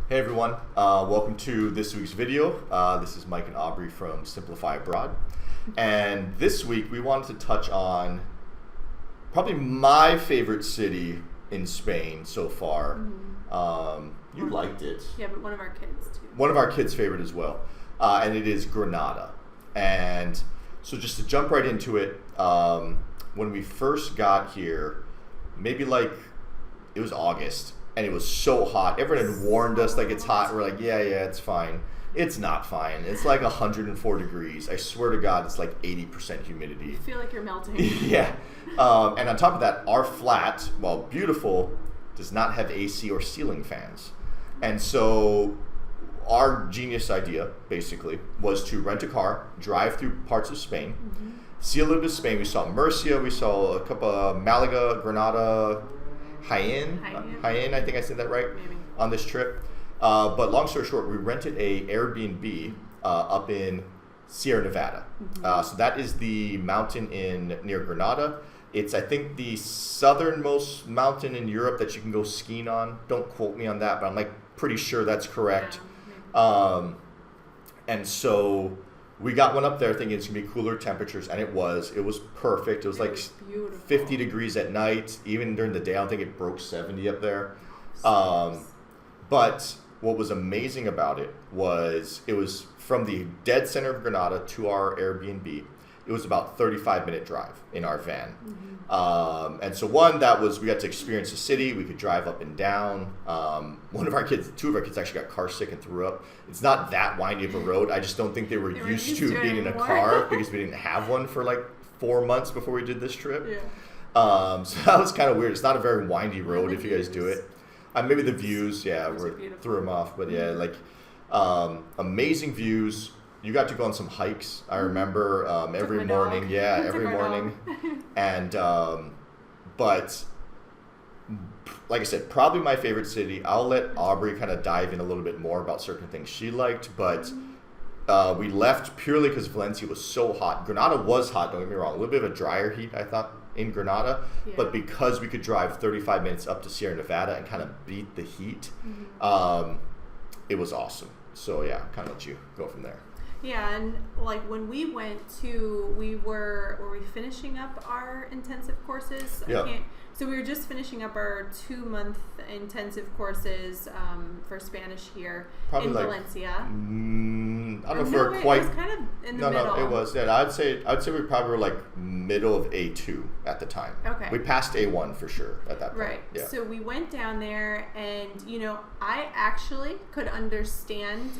Hey everyone, welcome to this week's video. This is Mike and Aubrey from Simplify Abroad. And this week we wanted to touch on probably my favorite city in Spain so far. You liked it. Yeah, but one of our kids too. One of our kids' favorite as well. And it is Granada. And so just to jump right into it, when we first got here, maybe like it was August, and it was so hot. Everyone had warned us like it's hot. We're like, yeah, it's fine. It's not fine. It's like 104 degrees. I swear to God, it's like 80% humidity. You feel like you're melting. Yeah. And on top of that, our flat, while beautiful, does not have AC or ceiling fans. And so our genius idea, basically, was to rent a car, drive through parts of Spain, see a little bit of Spain. We saw Murcia, we saw a couple of Malaga, Granada, Jaén, I think I said that right. Maybe. On this trip. But long story short, we rented a Airbnb up in Sierra Nevada. So that is the mountain near Granada. It's, I think, the southernmost mountain in Europe that you can go skiing on. Don't quote me on that, but I'm like pretty sure that's correct. Yeah, And so we got one up there thinking it's gonna be cooler temperatures, and it was perfect. It was like beautiful. 50 degrees at night. Even during the day, I don't think it broke 70 up there. But what was amazing about it was from the dead center of Granada to our Airbnb. It was about 35-minute drive in our van. And so we got to experience the city. We could drive up and down. Two of our kids actually got car sick and threw up. It's not that windy of a road. I just don't think they were used to being in a car because we didn't have one for like 4 months before we did this trip. Yeah. So that was kind of weird. It's not a very windy road if you guys do it. Maybe the views, threw them off. But yeah, like amazing views. You got to go on some hikes. I remember every morning. Yeah, every morning. And but like I said, probably my favorite city. I'll let Aubrey kind of dive in a little bit more about certain things she liked. But we left purely because Valencia was so hot. Granada was hot. Don't get me wrong. A little bit of a drier heat, I thought, in Granada. Yeah. But because we could drive 35 minutes up to Sierra Nevada and kind of beat the heat, it was awesome. So yeah, kind of let you go from there. Yeah, and like when we went to, were we finishing up our intensive courses? Yeah. So we were just finishing up our 2-month intensive courses for Spanish here in Valencia. I don't know if we're quite. It was kind of in the middle. No, it was. Yeah, I'd say we probably were like middle of A2 at the time. Okay. We passed A1 for sure at that point. Right. Yeah. So we went down there, and I actually could understand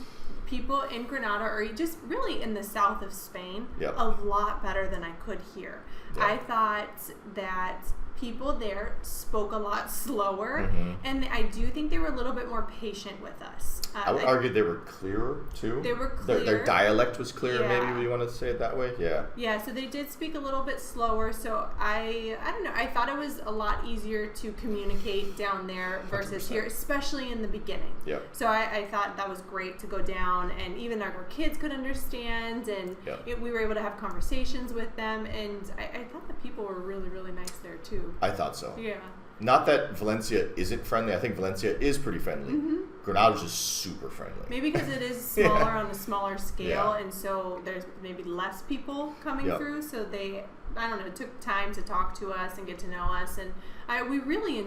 people in Granada, or just really in the south of Spain, a lot better than I could here. I thought that people there spoke a lot slower, and I do think they were a little bit more patient with us. I would argue they were clearer too. They were clear. Their dialect was clearer, maybe you want to say it that way. Yeah. Yeah, so they did speak a little bit slower, so I don't know, I thought it was a lot easier to communicate down there versus 100%. Here, especially in the beginning. Yep. So I thought that was great to go down, and even our kids could understand, and we were able to have conversations with them, and I thought the people were really, really nice there too. I thought so. Yeah. Not that Valencia isn't friendly. I think Valencia is pretty friendly. Granada's just super friendly. Maybe because it is smaller on a smaller scale, and so there's maybe less people coming through. So they, I don't know, took time to talk to us and get to know us, and we really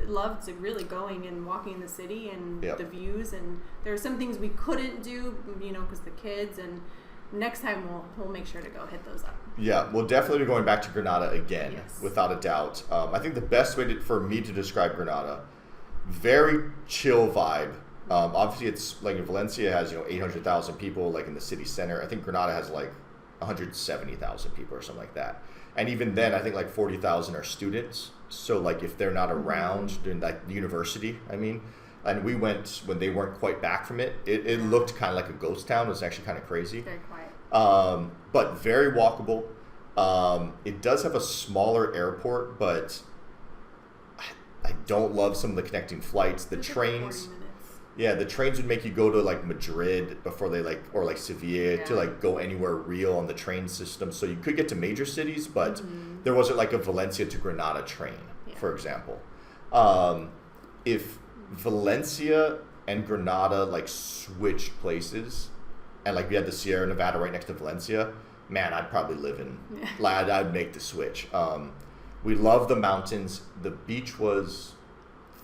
loved really going and walking in the city and the views. And there were some things we couldn't do, because the kids. And next time we'll make sure to go hit those up. Yeah, we'll definitely be going back to Granada again, without a doubt. I think the best way for me to describe Granada, very chill vibe. Obviously, it's like Valencia has 800,000 people, like in the city center. I think Granada has like 170,000 people or something like that. And even then, I think like 40,000 are students. So like if they're not around during like university, and we went when they weren't quite back from it. It looked kind of like a ghost town. It was actually kind of crazy. Very quiet. But very walkable. It does have a smaller airport, but I don't love some of the connecting flights. The trains. The trains would make you go to like Madrid before they or like Sevilla to like go anywhere real on the train system. So you could get to major cities, but there wasn't like a Valencia to Granada train, for example. If Valencia and Granada like switched places, and like we had the Sierra Nevada right next to Valencia, man, I'd probably live in. Like I'd make the switch. We love the mountains. The beach was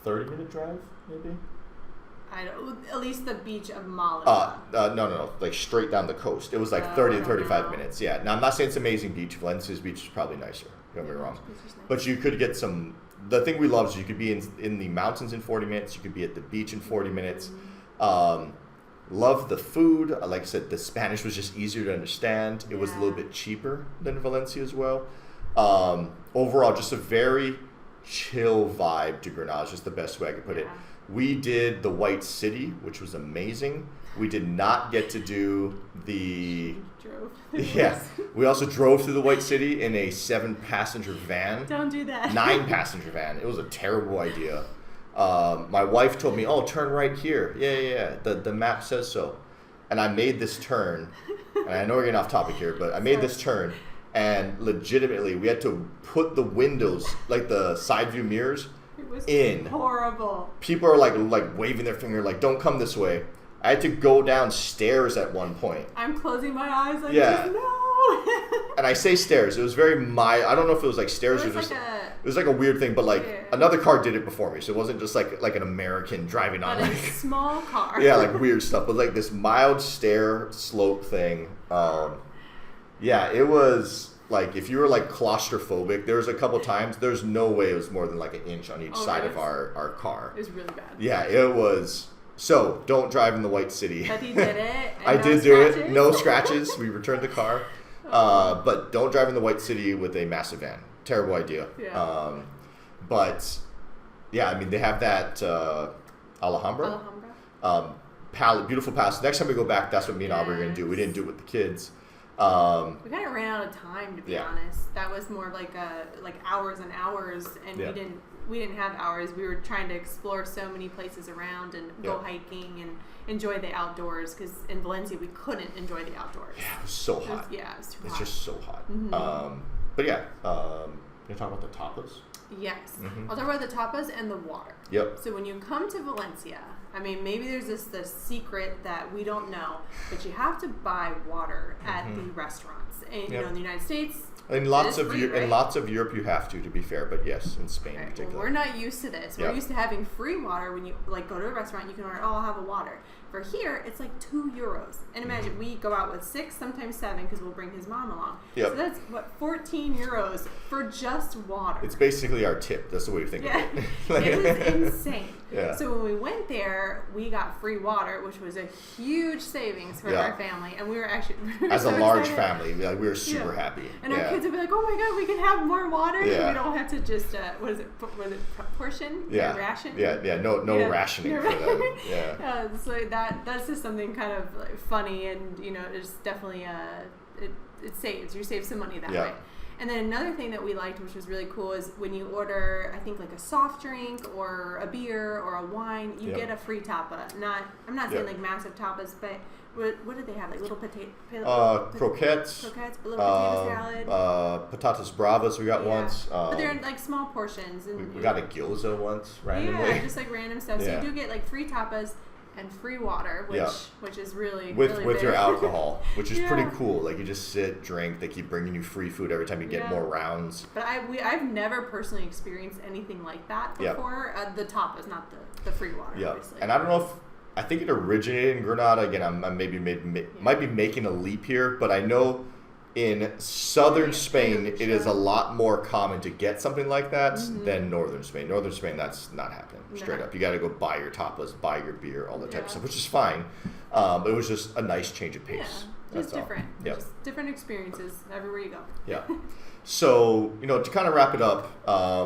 30-minute drive, maybe. At least the beach of Malaga. No, like straight down the coast. It was like 30 to 35 minutes. Yeah. Now I'm not saying it's an amazing beach. Valencia's beach is probably nicer. Don't get me wrong. Nice. But you could get some. The thing we love is you could be in the mountains in 40 minutes. You could be at the beach in 40 minutes. Love the food. Like I said, the Spanish was just easier to understand. It was a little bit cheaper than Valencia as well. Overall, just a very chill vibe to Granada. Is just the best way I could put it. We did the White City, which was amazing. We did not get to do the... We also drove through the White City in a 7-passenger van. Don't do that. 9-passenger van. It was a terrible idea. My wife told me, turn right here. Yeah. The map says so. And I made this turn. And I know we're getting off topic here, but I made this turn. And legitimately, we had to put the windows, like the side view mirrors, it was in. Horrible. People are like waving their finger, like, don't come this way. I had to go downstairs at one point. I'm closing my eyes like, no. And I say stairs. It was very mild. I don't know if it was like stairs or just... It was like a weird thing, but like another car did it before me, so it wasn't just like an American driving on like a small car. Like weird stuff, but like this mild stair slope thing. It was like if you were like claustrophobic, there was a couple times. There's no way it was more than like an inch on each side of our car. It was really bad. Yeah, it was. So don't drive in the White City. But he did it. I did do it. No scratches. We returned the car, but don't drive in the White City with a massive van. Terrible idea. But yeah, I mean they have that Alhambra. Beautiful palace. Next time we go back, that's what me and Aubrey are gonna do. We didn't do it with the kids. We kind of ran out of time, to be honest. That was more like hours and hours, and we didn't have hours. We were trying to explore so many places around and go hiking and enjoy the outdoors. Because in Valencia, we couldn't enjoy the outdoors. Yeah, it was so hot. It was too hot. It's just so hot. Mm-hmm. But yeah, you talk about the tapas? Yes. Mm-hmm. I'll talk about the tapas and the water. Yep. So when you come to Valencia, I mean, maybe there's this secret that we don't know, but you have to buy water at the restaurants. And, you know, in the United States, in lots of Europe, you have to be fair, but yes, in Spain in particular. Well, we're not used to this. We're used to having free water. When you like go to a restaurant, you can order, I'll have a water. For here, it's like €2. And imagine we go out with 6, sometimes 7, because we'll bring his mom along. Yep. So that's what, €14 for just water. It's basically our tip. That's the way you think of it. It was insane. Yeah. So when we went there, we got free water, which was a huge savings for our family, and we were actually as a large family, we were super happy. And our kids would be like, "Oh my god, we can have more water! And we don't have to just was it portion? Ration? No rationing for them. Yeah. So that's just something kind of like funny, and you know, it's definitely it saves. You save some money that way. And then another thing that we liked, which was really cool, is when you order, I think like a soft drink or a beer or a wine, you get a free tapa. I'm not saying like massive tapas, but what did they have? Like little potato croquettes, a little potato salad, patatas bravas we got once. But they're in like small portions. And we got a gyoza once randomly. Yeah, just like random stuff. So you do get like free tapas and free water, which is really with big. Your alcohol, which is pretty cool. Like you just sit, drink. They keep bringing you free food every time you get more rounds. But I've never personally experienced anything like that before. The tapas, not the free water. Obviously. And I don't know if I think it originated in Granada. Again, I'm maybe might be making a leap here, but I know in southern Spain it is a lot more common to get something like that than northern Spain. Northern Spain, that's not happening. Straight up, you got to go buy your tapas, buy your beer, all that type of stuff, which is fine. But it was just a nice change of pace. Just different. Just different experiences everywhere you go. Yeah. So, to kind of wrap it up,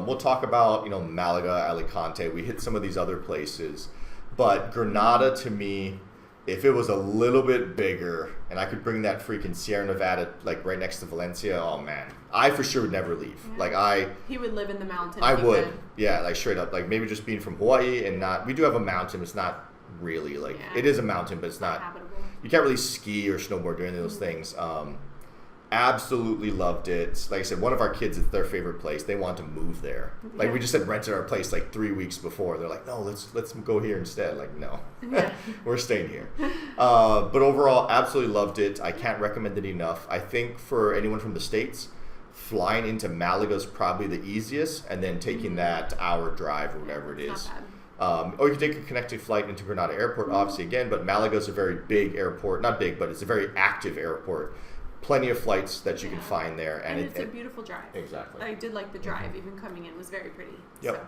we'll talk about, Malaga, Alicante. We hit some of these other places. But Granada, to me, if it was a little bit bigger and I could bring that freaking Sierra Nevada, like right next to Valencia, oh man, I for sure would never leave. Yeah. He would live in the mountains. I would. Yeah, like straight up. Like maybe just being from Hawaii and we do have a mountain. It's not really it is a mountain, but it's not habitable. You can't really ski or snowboard or any of those things. Absolutely loved it. Like I said, one of our kids, it's their favorite place. They want to move there. Like we just had rented our place like 3 weeks before. They're like, no, let's go here instead. Like, no, we're staying here. But overall, absolutely loved it. I can't recommend it enough. I think for anyone from the States, flying into Malaga is probably the easiest, and then taking that hour drive or whatever it is. Or you can take a connecting flight into Granada Airport, obviously, again, but Malaga is a very big airport. Not big, but it's a very active airport. Plenty of flights that you can find there. And it's a beautiful drive. Exactly. I did like the drive, even coming in was very pretty. Yep.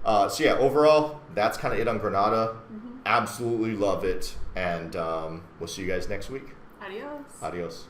So, yeah. Overall, that's kind of it on Granada. Absolutely love it. And we'll see you guys next week. Adios. Adios.